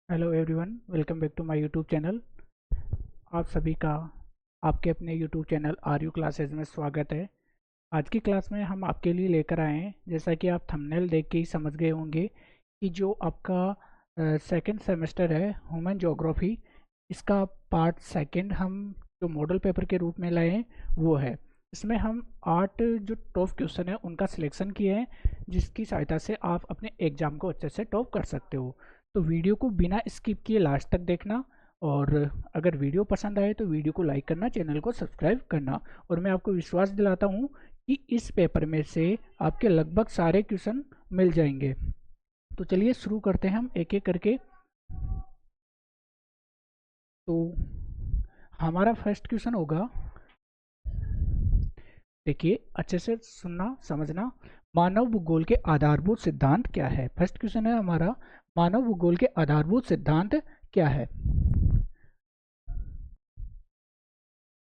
Hello everyone, welcome back to my YouTube channel. आप सभी का आपके अपने YouTube channel R U classes में स्वागत है। आज की क्लास में हम आपके लिए लेकर आए हैं, जैसा कि आप थंबनेल देख के ही समझ गए होंगे कि जो आपका सेकंड सेमेस्टर है ह्यूमन ज्योग्राफी, इसका पार्ट सेकंड हम जो मॉडल पेपर के रूप में लाए हैं वो है। इसमें हम 8 जो टॉप क्वेश्चन है उनका सिलेक्शन किए हैं, जिसकी सहायता से आप अपने एग्ज़ाम को अच्छे से टॉप कर सकते हो। तो वीडियो को बिना स्किप किए लास्ट तक देखना, और अगर वीडियो पसंद आए तो वीडियो को लाइक करना, चैनल को सब्सक्राइब करना। और मैं आपको विश्वास दिलाता हूँ कि इस पेपर में से आपके लगभग सारे क्वेश्चन मिल जाएंगे। तो चलिए शुरू करते हैं हम एक एक करके। तो हमारा फर्स्ट क्वेश्चन होगा, देखिए अच्छे से सुनना समझना। मानव भूगोल के आधारभूत सिद्धांत क्या है? फर्स्ट क्वेश्चन है हमारा, मानव भूगोल के आधारभूत सिद्धांत क्या है?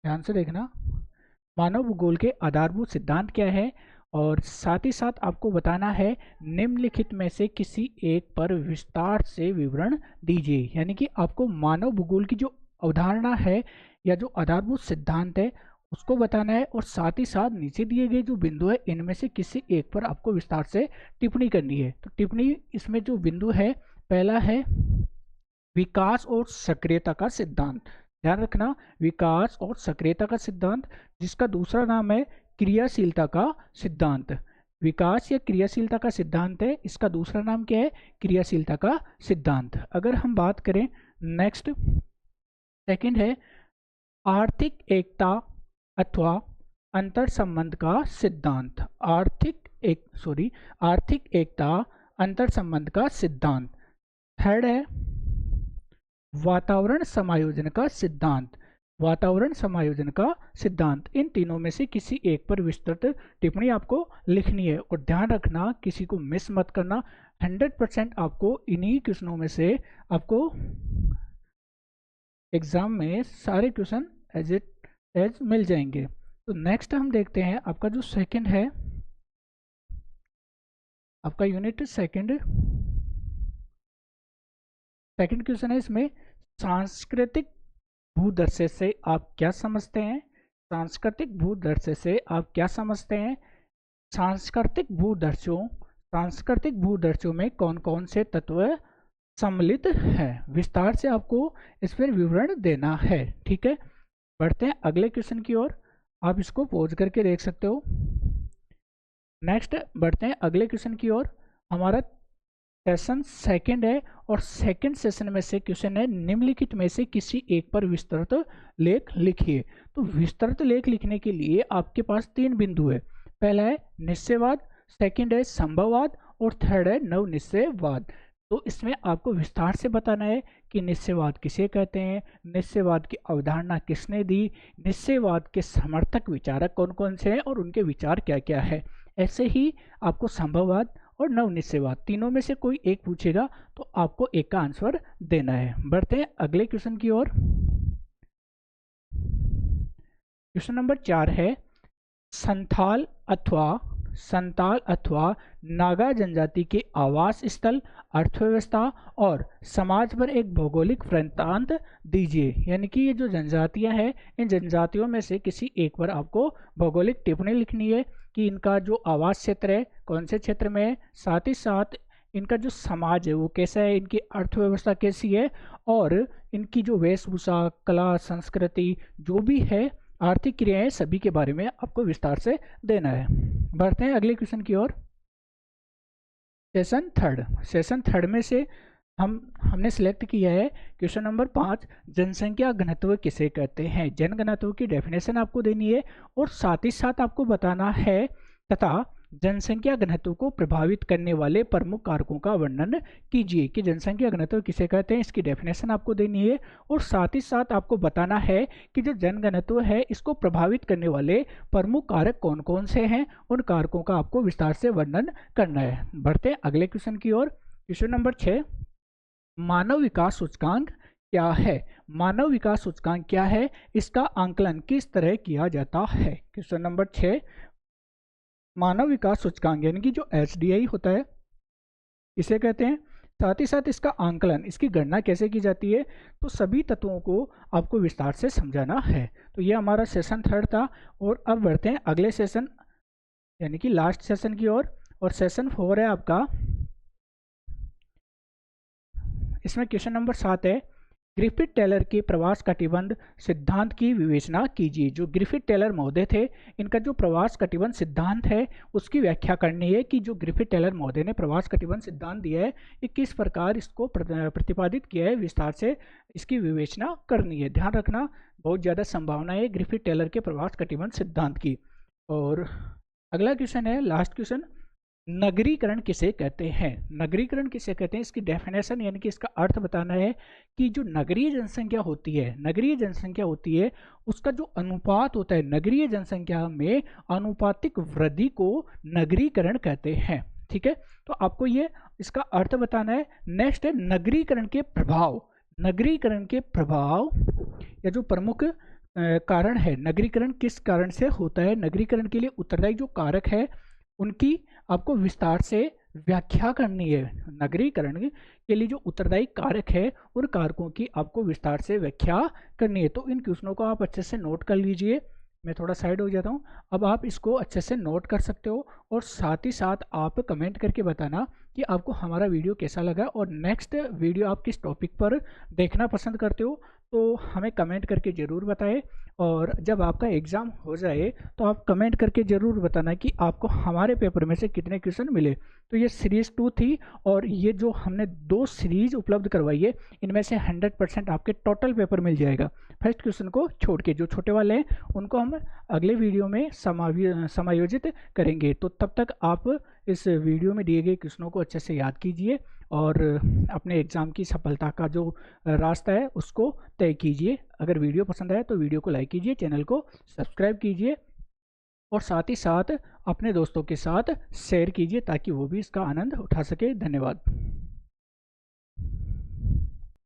ध्यान से देखना, मानव भूगोल के आधारभूत सिद्धांत क्या है, और साथ ही साथ आपको बताना है निम्नलिखित में से किसी एक पर विस्तार से विवरण दीजिए। यानी कि आपको मानव भूगोल की जो अवधारणा है या जो आधारभूत सिद्धांत है उसको बताना है, और साथ ही साथ नीचे दिए गए जो बिंदु है इनमें से किसी एक पर आपको विस्तार से टिप्पणी करनी है। तो टिप्पणी इसमें जो बिंदु है, पहला है विकास और सक्रियता का सिद्धांत। ध्यान रखना, विकास और सक्रियता का सिद्धांत, जिसका दूसरा नाम है क्रियाशीलता का सिद्धांत। विकास या क्रियाशीलता का सिद्धांत है, इसका दूसरा नाम क्या है? क्रियाशीलता का सिद्धांत। अगर हम बात करें नेक्स्ट, सेकंड है आर्थिक एकता अथवा अंतर संबंध का सिद्धांत। आर्थिक एकता अंतर संबंध का सिद्धांत। थर्ड है वातावरण समायोजन का सिद्धांत। वातावरण समायोजन का सिद्धांत। इन तीनों में से किसी एक पर विस्तृत टिप्पणी आपको लिखनी है, और ध्यान रखना किसी को मिस मत करना। 100% आपको इन्हीं क्वेश्चनों में से आपको एग्जाम में सारे क्वेश्चन एज मिल जाएंगे। तो नेक्स्ट हम देखते हैं आपका जो सेकंड है, आपका यूनिट सेकंड क्वेश्चन है। इसमें सांस्कृतिक भूदर्शे से आप क्या समझते हैं? सांस्कृतिक भूदर्शे से आप क्या समझते हैं? सांस्कृतिक भूदर्शों में कौन कौन से तत्व सम्मिलित है? विस्तार से आपको इस पर विवरण देना है। ठीक है, बढ़ते हैं अगले क्वेश्चन की ओर। आप इसको पॉज करके देख सकते हो। नेक्स्ट बढ़ते हैं अगले क्वेश्चन की ओर। हमारा सेशन सेकंड है, और सेकंड सेशन में से क्वेश्चन है निम्नलिखित में से किसी एक पर विस्तृत लेख लिखिए। तो विस्तृत लेख लिखने के लिए आपके पास 3 बिंदु है। पहला है निश्चयवाद, सेकंड है संभववाद, और थर्ड है नव निश्चयवाद। तो इसमें आपको विस्तार से बताना है कि निश्चयवाद किसे कहते हैं, निश्चयवाद की अवधारणा किसने दी, निश्चयवाद के समर्थक विचारक कौन कौन से हैं और उनके विचार क्या क्या है। ऐसे ही आपको संभववाद और नव निश्चयवाद तीनों में से कोई एक पूछेगा तो आपको एक का आंसर देना है। बढ़ते हैं अगले क्वेश्चन की ओर। क्वेश्चन नंबर 4 है संथाल अथवा नागा जनजाति के आवास स्थल, अर्थव्यवस्था और समाज पर एक भौगोलिक वृत्तांत दीजिए। यानी कि ये जो जनजातियां हैं, इन जनजातियों में से किसी एक पर आपको भौगोलिक टिप्पणी लिखनी है कि इनका जो आवास क्षेत्र है कौन से क्षेत्र में है, साथ ही साथ इनका जो समाज है वो कैसा है, इनकी अर्थव्यवस्था कैसी है, और इनकी जो वेशभूषा, कला, संस्कृति जो भी है, आर्थिक क्रियाएं, सभी के बारे में आपको विस्तार से देना है। बढ़ते हैं अगले क्वेश्चन की ओर। सेशन थर्ड में से हमने सिलेक्ट किया है क्वेश्चन नंबर 5, जनसंख्या घनत्व किसे कहते हैं? जनघनत्व की डेफिनेशन आपको देनी है, और साथ ही साथ आपको बताना है तथा जनसंख्या घनत्व को प्रभावित करने वाले प्रमुख कारकों का वर्णन कीजिए कि जनसंख्या घनत्व किसे कहते हैं, इसकी डेफिनेशन आपको देनी है, और साथ ही साथ आपको बताना है कि जो जनघनत्व है इसको प्रभावित करने वाले प्रमुख कारक कौन कौन से हैं, उन कारकों का आपको विस्तार से वर्णन करना है। बढ़ते हैं अगले क्वेश्चन की ओर। क्वेश्चन नंबर 6, मानव विकास सूचकांक क्या है? मानव विकास सूचकांक क्या है, इसका आंकलन किस तरह किया जाता है? क्वेश्चन नंबर 6, मानव विकास सूचकांक यानी कि जो HDI होता है इसे कहते हैं साथ ही साथ इसका आंकलन, इसकी गणना कैसे की जाती है, तो सभी तत्वों को आपको विस्तार से समझाना है। तो ये हमारा सेशन 3 था और अब बढ़ते हैं अगले सेशन यानी कि लास्ट सेशन की ओर। और सेशन 4 है आपका, इसमें क्वेश्चन नंबर 7 है, ग्रिफिथ टेलर के प्रवास कटिबंध सिद्धांत की विवेचना कीजिए। जो ग्रिफिथ टेलर महोदय थे, इनका जो प्रवास कटिबंध सिद्धांत है उसकी व्याख्या करनी है कि जो ग्रिफिथ टेलर महोदय ने प्रवास कटिबंध सिद्धांत दिया है ये किस प्रकार इसको प्रतिपादित किया है, विस्तार से इसकी विवेचना करनी है। ध्यान रखना, बहुत ज़्यादा संभावना है ग्रिफिथ टेलर के प्रवास कटिबंध सिद्धांत की। और अगला क्वेश्चन है, लास्ट क्वेश्चन, नगरीकरण किसे कहते हैं। नगरीकरण किसे कहते हैं, इसकी डेफिनेशन यानी कि इसका अर्थ बताना है कि जो नगरीय जनसंख्या होती है, नगरीय जनसंख्या होती है उसका जो अनुपात होता है, नगरीय जनसंख्या में अनुपातिक वृद्धि को नगरीकरण कहते हैं। ठीक है, तो आपको ये इसका अर्थ बताना है। नेक्स्ट है नगरीकरण के प्रभाव। नगरीकरण के प्रभाव या जो प्रमुख कारण है, नगरीकरण किस कारण से होता है, नगरीकरण के लिए उत्तरदायी जो कारक है उनकी आपको विस्तार से व्याख्या करनी है। नगरीकरण के लिए जो उत्तरदायी कारक है उन कारकों की आपको विस्तार से व्याख्या करनी है। तो इन क्वेश्चनों को आप अच्छे से नोट कर लीजिए। मैं थोड़ा साइड हो जाता हूँ, अब आप इसको अच्छे से नोट कर सकते हो और साथ ही साथ आप कमेंट करके बताना कि आपको हमारा वीडियो कैसा लगा और नेक्स्ट वीडियो आप किस टॉपिक पर देखना पसंद करते हो, तो हमें कमेंट करके ज़रूर बताएं। और जब आपका एग्ज़ाम हो जाए तो आप कमेंट करके ज़रूर बताना कि आपको हमारे पेपर में से कितने क्वेश्चन मिले। तो ये सीरीज़ 2 थी और ये जो हमने 2 सीरीज उपलब्ध करवाई है इनमें से 100% आपके टोटल पेपर मिल जाएगा। फर्स्ट क्वेश्चन को छोड़ के जो छोटे वाले हैं उनको हम अगले वीडियो में समायोजित करेंगे। तो तब तक आप इस वीडियो में दिए गए क्वेश्चनों को अच्छे से याद कीजिए और अपने एग्ज़ाम की सफलता का जो रास्ता है उसको तय कीजिए। अगर वीडियो पसंद आए तो वीडियो को लाइक कीजिए, चैनल को सब्सक्राइब कीजिए और साथ ही साथ अपने दोस्तों के साथ शेयर कीजिए ताकि वो भी इसका आनंद उठा सके। धन्यवाद।